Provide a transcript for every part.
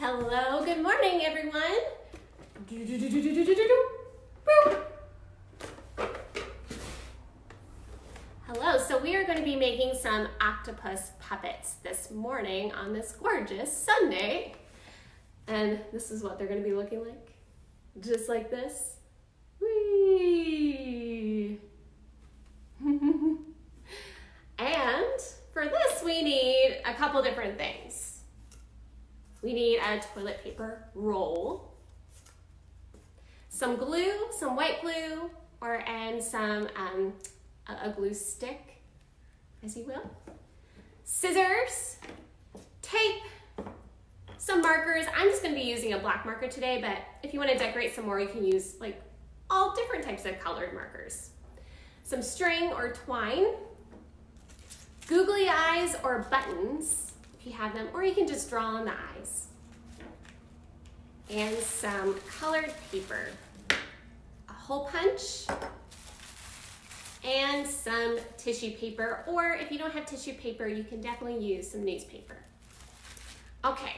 Hello, good morning, everyone. Hello, so we are going to be making some octopus puppets this morning on this gorgeous Sunday. And this is what they're going to be looking like. Just like this. Whee! And for this, we need a couple different things. We need a toilet paper roll, some glue, some white glue, and some a glue stick, as you will, scissors, tape, some markers. I'm just going to be using a black marker today, but if you want to decorate some more, you can use like all different types of colored markers. Some string or twine, googly eyes or buttons, if you have them, or you can just draw on the eyes. And some colored paper, a hole punch, and some tissue paper, or if you don't have tissue paper, you can definitely use some newspaper. Okay,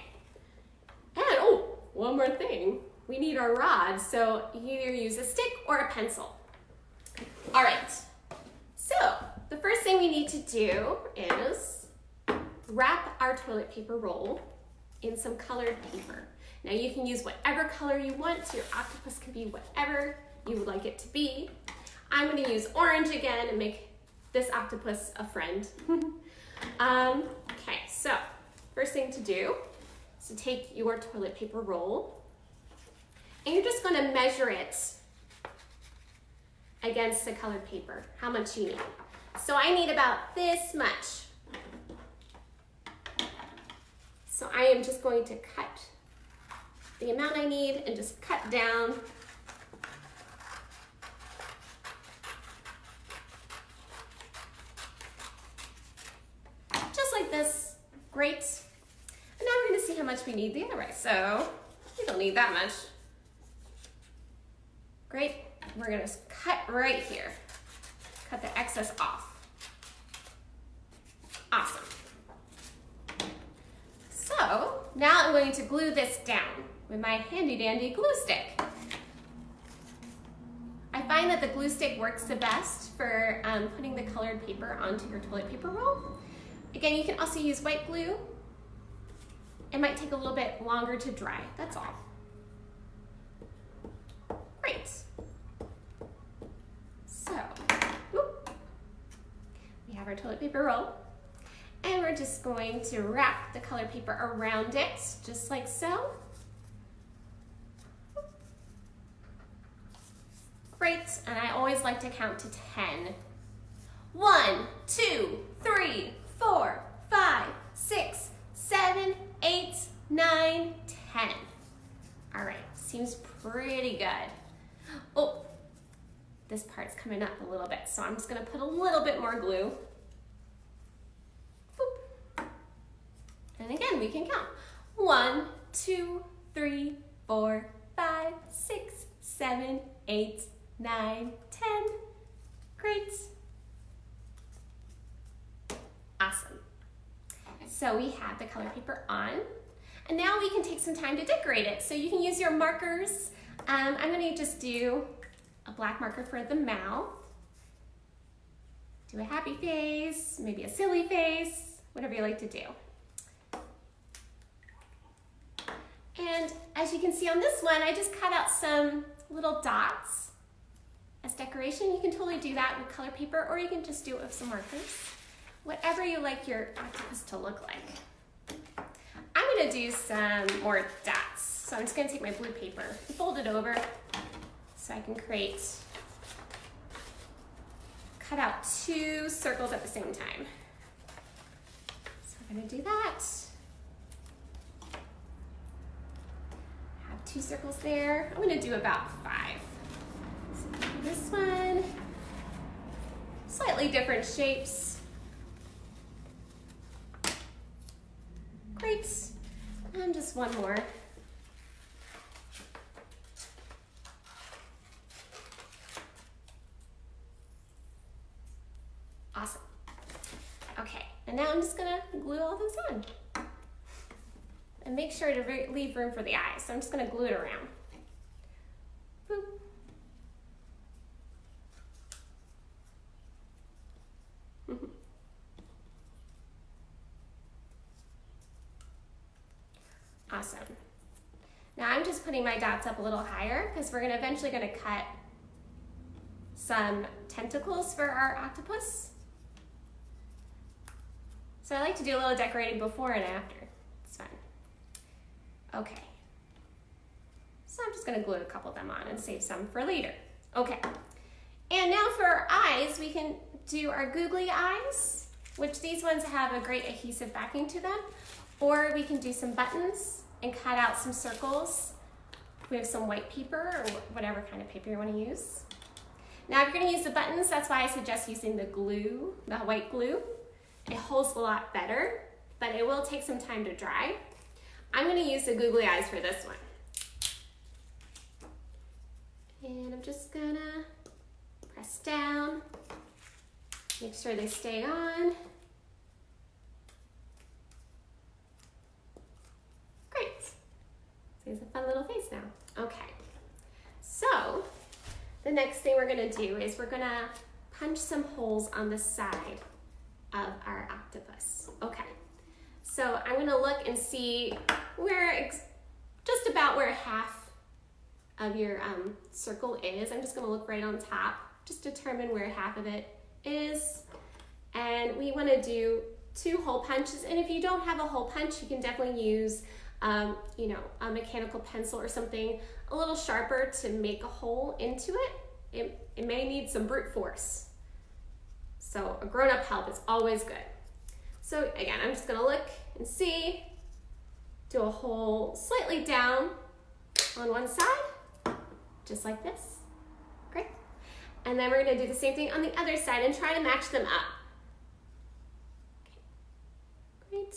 and oh, one more thing. We need our rod, so you either use a stick or a pencil. All right, so the first thing we need to do is wrap our toilet paper roll in some colored paper. Now you can use whatever color you want. Your octopus can be whatever you would like it to be. I'm going to use orange again and make this octopus a friend. Okay, so first thing to do is to take your toilet paper roll and you're just going to measure it against the colored paper, how much you need. So I need about this much. So I am just going to cut the amount I need and just cut down. Just like this, great. And now we're gonna see how much we need the other way. So we don't need that much. Great, we're gonna just cut right here. Cut the excess off. Awesome. So now I'm going to glue this down with my handy dandy glue stick. I find that the glue stick works the best for putting the colored paper onto your toilet paper roll. Again, you can also use white glue. It might take a little bit longer to dry, that's all. Great. So, whoop, we have our toilet paper roll. And we're just going to wrap the colored paper around it, just like so. Great, and I always like to count to 10. 1, 2, 3, 4, 5, 6, 7, 8, 9, 10. All right, seems pretty good. Oh, this part's coming up a little bit, so I'm just gonna put a little bit more glue. And again, we can count. 1, 2, 3, 4, 5, 6, 7, 8, 9, 10. Great. Awesome. So we have the color paper on, and now we can take some time to decorate it. So you can use your markers. I'm gonna just do a black marker for the mouth. Do a happy face, maybe a silly face, whatever you like to do. And as you can see on this one, I just cut out some little dots as decoration. You can totally do that with color paper, or you can just do it with some markers. Whatever you like your octopus to look like. I'm gonna do some more dots. So I'm just gonna take my blue paper and fold it over so I can cut out 2 circles at the same time. So we're gonna do that. 2 circles there. I'm gonna do about 5. So this one, slightly different shapes. Great, and just one more. Awesome. Okay, and now I'm just gonna glue all those on. And make sure to leave room for the eyes. So I'm just gonna glue it around. Boop. Awesome. Now I'm just putting my dots up a little higher because we're eventually gonna cut some tentacles for our octopus. So I like to do a little decorating before and after. It's fun. Okay. So I'm just gonna glue a couple of them on and save some for later. Okay. And now for our eyes, we can do our googly eyes, which these ones have a great adhesive backing to them. Or we can do some buttons and cut out some circles. We have some white paper or whatever kind of paper you want to use. Now if you're going to use the buttons, that's why I suggest using the glue, the white glue. It holds a lot better, but it will take some time to dry. I'm going to use the googly eyes for this one. And I'm just going to press down, make sure they stay on. Great. So it's a fun little face now. Okay. So the next thing we're going to do is we're going to punch some holes on the side of our octopus. Okay. So I'm going to look and see where, just about where half of your circle is. I'm just going to look right on top, just determine where half of it is. And we want to do 2 hole punches. And if you don't have a hole punch, you can definitely use you know, a mechanical pencil or something a little sharper to make a hole into it. It may need some brute force. So a grown-up help is always good. So again, I'm just gonna look and see, do a hole slightly down on one side, just like this. Great. And then we're gonna do the same thing on the other side and try to match them up. Okay. Great.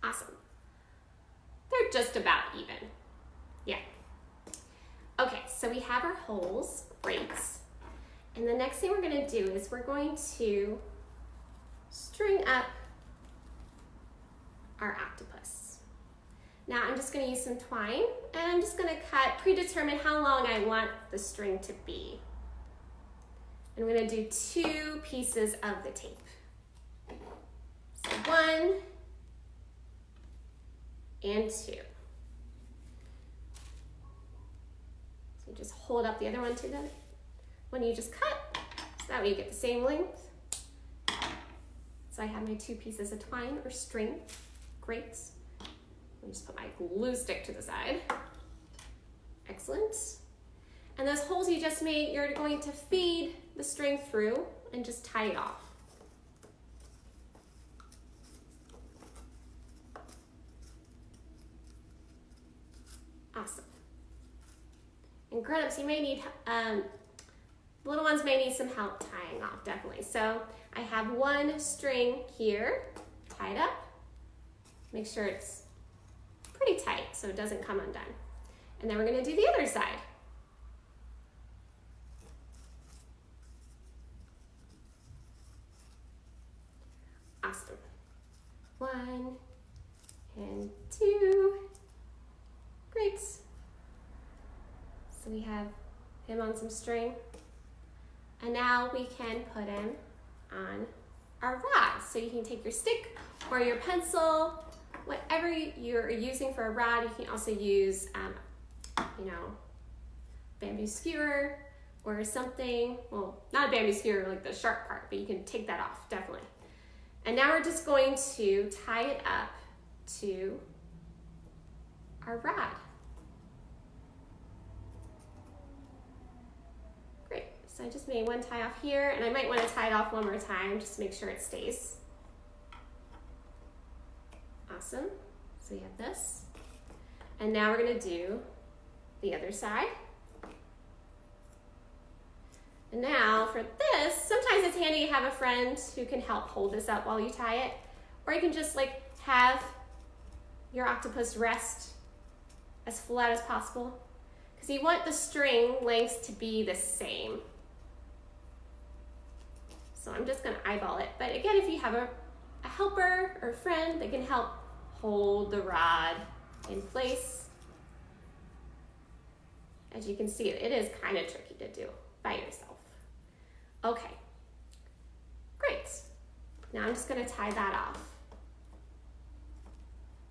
Awesome. They're just about even. Yeah. Okay, so we have our holes. Great. And the next thing we're going to do is we're going to string up our octopus. Now I'm just going to use some twine and I'm just going to predetermine how long I want the string to be. And I'm going to do 2 pieces of the tape. So 1 and 2. So you just hold up the other one to the one you just cut, so that way you get the same length. So I have my 2 pieces of twine or string. Great. Let me just put my glue stick to the side. Excellent. And those holes you just made, you're going to feed the string through and just tie it off. Awesome. And grown-ups, you may need, little ones may need some help tying off, definitely. So I have 1 string here tied up. Make sure it's pretty tight so it doesn't come undone. And then we're going to do the other side. Awesome. 1 and 2. Great. So we have him on some string. And now we can put him on our rod. So you can take your stick or your pencil, whatever you're using for a rod. You can also use, you know, bamboo skewer or something. Well, not a bamboo skewer like the sharp part, but you can take that off, definitely. And now we're just going to tie it up to our rod. Great, so I just made 1 tie off here, and I might want to tie it off 1 more time just to make sure it stays. Awesome, so we have this. And now we're going to do the other side. And now for this, sometimes it's handy to have a friend who can help hold this up while you tie it, or you can just like have your octopus rest as flat as possible, because you want the string lengths to be the same. So I'm just going to eyeball it, but again, if you have a helper or friend that can help hold the rod in place. As you can see, it is kind of tricky to do by yourself. Okay, great. Now I'm just going to tie that off.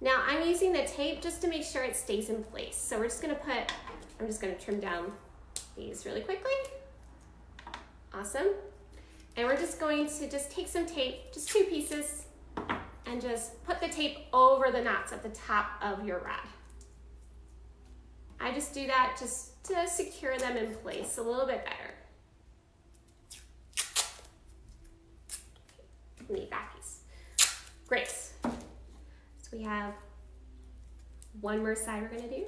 Now I'm using the tape just to make sure it stays in place. So we're just going to I'm just going to trim down these really quickly. Awesome. And we're just going to take some tape, just 2 pieces, and just put the tape over the knots at the top of your rod. I just do that just to secure them in place a little bit better. Need that piece. Great. So we have one more side we're going to do.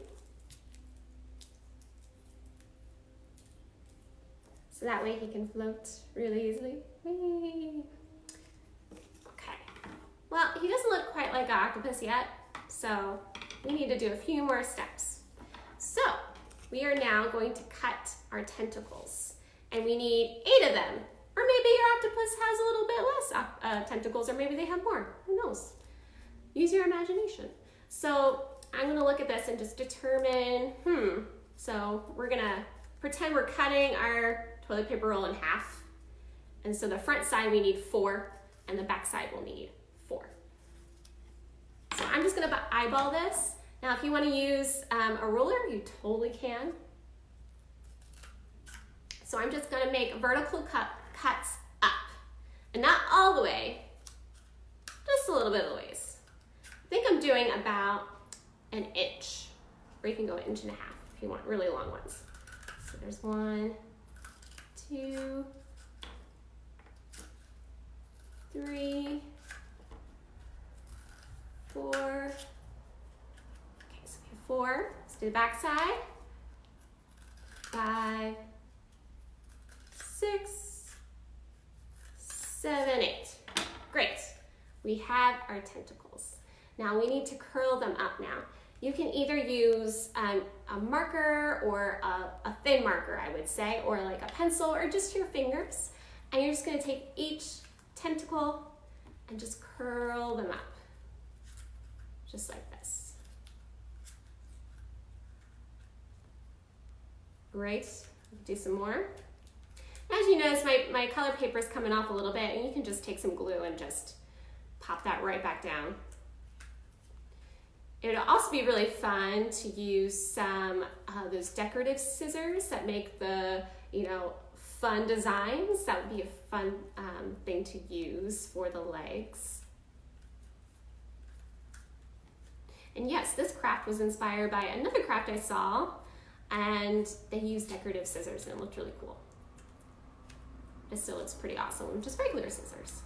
So that way he can float really easily. Whee! Okay. Well, he doesn't look quite like an octopus yet, so we need to do a few more steps. So we are now going to cut our tentacles, and we need 8 of them. Or maybe your octopus has a little bit less tentacles, or maybe they have more. Who knows? Use your imagination. So I'm going to look at this and just determine, So we're going to pretend we're cutting our toilet paper roll in half. And so the front side we need 4, and the back side will need 4. So I'm just going to eyeball this. Now if you want to use a ruler, you totally can. So I'm just going to make vertical cuts up, and not all the way, just a little bit of the ways. I think I'm doing about an inch, or you can go 1.5 inches if you want really long ones. So there's 1, 2, 3, 4. Okay, so we have 4. Let's do the back side. 5, 6, 7, 8. Great. We have our tentacles. Now we need to curl them up now. You can either use a marker or a thin marker, I would say, or like a pencil, or just your fingers. And you're just going to take each tentacle and just curl them up, just like this. Great. Do some more. As you notice, my color paper is coming off a little bit, and you can just take some glue and just pop that right back down. It would also be really fun to use some those decorative scissors that make the, fun designs. That would be a fun thing to use for the legs. And yes, this craft was inspired by another craft I saw, and they used decorative scissors, and it looked really cool. It still looks pretty awesome, just regular scissors.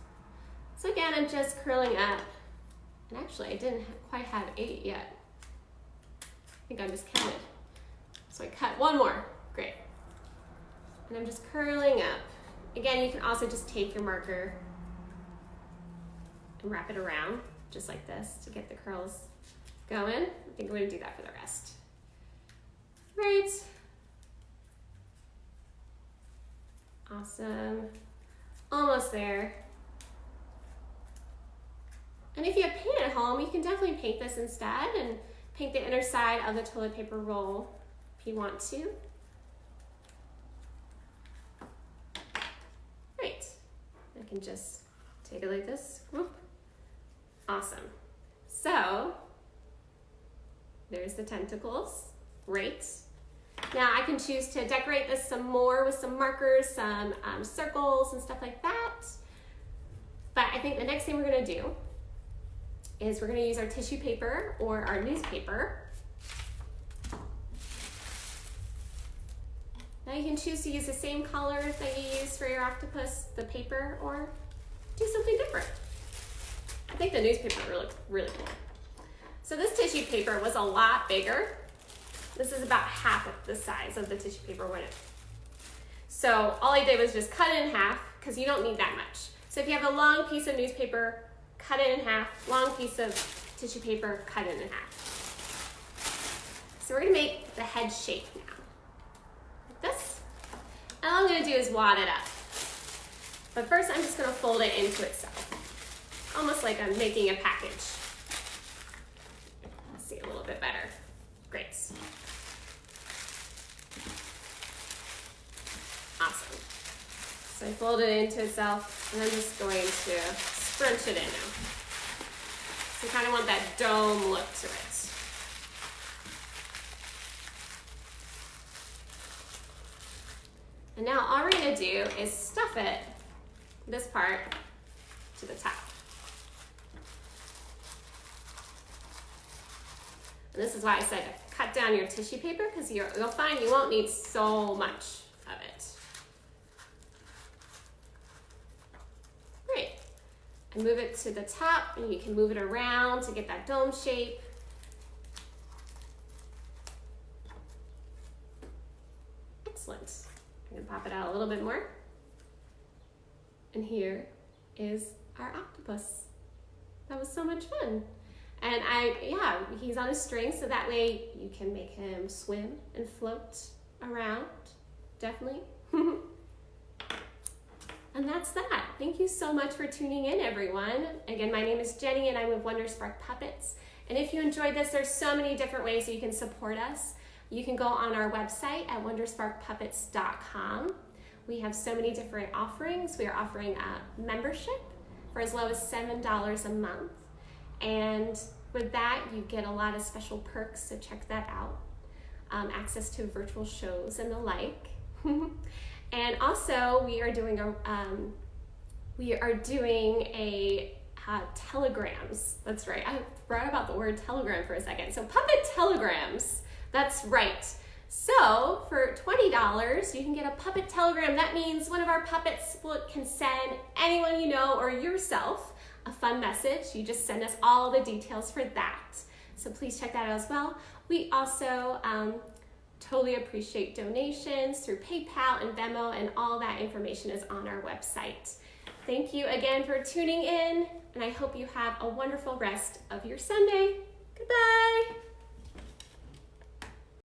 So again, I'm just curling up. And actually, I didn't quite have 8 yet. I think I miscounted. So I cut 1 more. Great. And I'm just curling up. Again, you can also just take your marker and wrap it around, just like this, to get the curls going. I think I'm going to do that for the rest. Right. Awesome. Almost there. And if you have paint at home, you can definitely paint this instead and paint the inner side of the toilet paper roll if you want to. Great. I can just take it like this. Whoop. Awesome. So there's the tentacles. Great. Now I can choose to decorate this some more with some markers, some circles and stuff like that. But I think the next thing we're going to do is we're going to use our tissue paper or our newspaper. Now you can choose to use the same color that you use for your octopus, the paper, or do something different. I think the newspaper looked really cool. So this tissue paper was a lot bigger. This is about half of the size of the tissue paper when it. So all I did was just cut it in half, because you don't need that much. So if you have a long piece of newspaper, cut it in half. Long piece of tissue paper, cut it in half. So we're gonna make the head shape now, like this. And all I'm gonna do is wad it up. But first I'm just gonna fold it into itself. almost like I'm making a package. Let's see a little bit better. Great. Awesome. So I fold it into itself, and I'm just going to scrunch it in now. So you kind of want that dome look to it. And now all we're gonna do is stuff it, this part, to the top. And this is why I said cut down your tissue paper, because you'll find you won't need so much of it. Great. And move it to the top, and you can move it around to get that dome shape. Excellent. I'm gonna pop it out a little bit more. And here is our octopus. That was so much fun. And he's on a string, so that way you can make him swim and float around, definitely. And that's that. Thank you so much for tuning in, everyone. Again, my name is Jenny, and I'm with Wonderspark Puppets. And if you enjoyed this, there's so many different ways that you can support us. You can go on our website at wondersparkpuppets.com. We have so many different offerings. We are offering a membership for as low as $7 a month. And with that, you get a lot of special perks, so check that out. Access to virtual shows and the like. And also, we are doing telegrams. That's right. I forgot about the word telegram for a second. So puppet telegrams. That's right. So for $20, you can get a puppet telegram. That means one of our puppets can send anyone you know or yourself a fun message. You just send us all the details for that. So please check that out as well. We also totally appreciate donations through PayPal and Venmo, and all that information is on our website. Thank you again for tuning in, and I hope you have a wonderful rest of your Sunday. Goodbye.